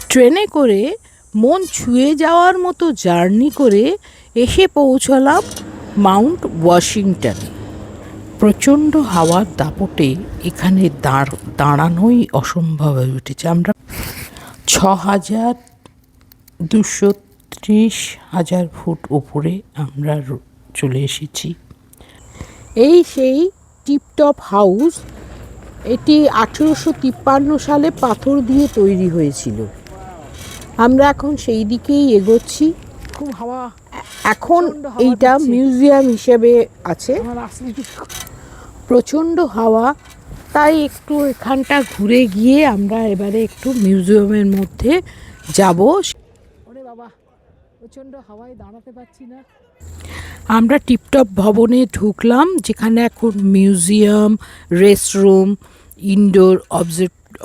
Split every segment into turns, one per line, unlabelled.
ট্রেনে করে মন ছুঁয়ে যাওয়ার মতো জার্নি করে এসে পৌঁছলাম মাউন্ট ওয়াশিংটন। প্রচণ্ড হাওয়ার দাপটে এখানে দাঁড়ানোই অসম্ভব হয়ে উঠেছে। আমরা 6,230 ফুট উপরে আমরা চলে এসেছি। এই সেই টিপটপ হাউস। এটি 1853 সালে পাথর দিয়ে তৈরি হয়েছিল। আমরা এখন সেই দিকেই এগোচ্ছি।
খুব হাওয়া,
এখন এইটা মিউজিয়াম হিসেবে আছে। প্রচণ্ড হাওয়া, তাই একটু এখানটা ঘুরে গিয়ে আমরা এবারে একটু মিউজিয়ামের মধ্যে যাব।
ওরে বাবা, প্রচণ্ড হাওয়ায় দাঁড়াতে পারছি না।
আমরা টিপটপ ভবনে ঢুকলাম, যেখানে এখন museum, restroom, indoor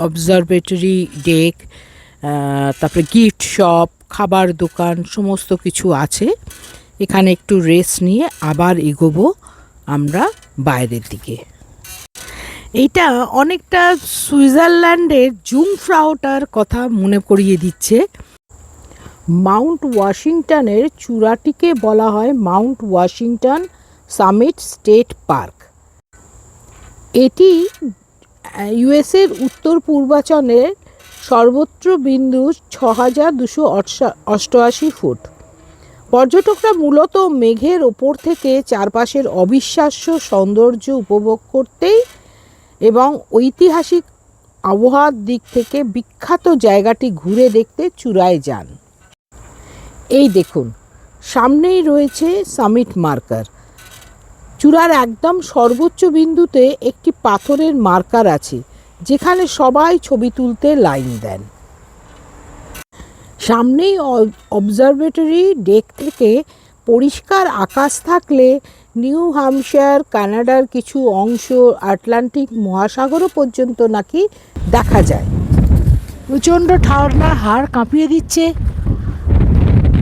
observatory deck, তারপরে গিফট শপ, খাবার দোকান সমস্ত কিছু আছে। এখানে একটু রেস্ট নিয়ে আবার এগোবো আমরা বাইরের দিকে। এইটা অনেকটা সুইজারল্যান্ডের জুংফ্রাউটার কথা মনে করিয়ে দিচ্ছে। মাউন্ট ওয়াশিংটনের চূড়াটিকে বলা হয় Mount Washington summit state park. এটি ইউএসের উত্তর পূর্বাঞ্চলের সর্বোচ্চ বিন্দু 6,288 ফুট। পর্যটকরা মূলত মেঘের ওপর থেকে চারপাশের অবিশ্বাস্য সৌন্দর্য উপভোগ করতেই এবং ঐতিহাসিক আবহাওয়ার দিক থেকে বিখ্যাত জায়গাটি ঘুরে দেখতে চূড়ায় যান। এই দেখুন, সামনেই রয়েছে সামিট মার্কার। চূড়ার একদম সর্বোচ্চ বিন্দুতে একটি পাথরের মার্কার আছে, যেখানে সবাই ছবি তুলতে লাইন দেন। সামনেই অবজারভেটরি ডেক থেকে পরিষ্কার আকাশ থাকলে নিউ হ্যাম্পশায়ার, কানাডার কিছু অংশ, আটলান্টিক মহাসাগরও পর্যন্ত নাকি দেখা যায়।
প্রচণ্ড ঠান্ডা, হাড় কাঁপিয়ে দিচ্ছে।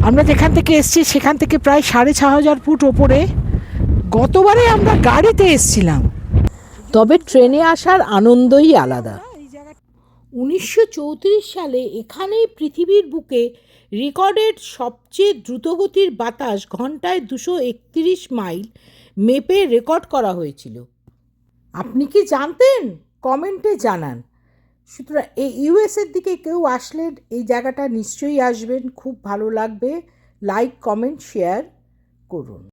আমরা যেখান থেকে এসেছি সেখান থেকে প্রায় 6,500 ফুট ওপরে। গতবারে আমরা গাড়িতে এসেছিলাম,
তবে ট্রেনে আসার আনন্দই আলাদা। 1934 সালে এখানেই পৃথিবীর বুকে রেকর্ডেড সবচেয়ে দ্রুতগতির বাতাস ঘন্টায় 231 মাইল মেপে রেকর্ড করা হয়েছিল। আপনি কি জানতেন? কমেন্টে জানান। সুতরাং এই ইউএসের দিকে কেউ আসলে এই জায়গাটা নিশ্চয়ই আসবেন, খুব ভালো লাগবে। লাইক, কমেন্ট, শেয়ার করুন।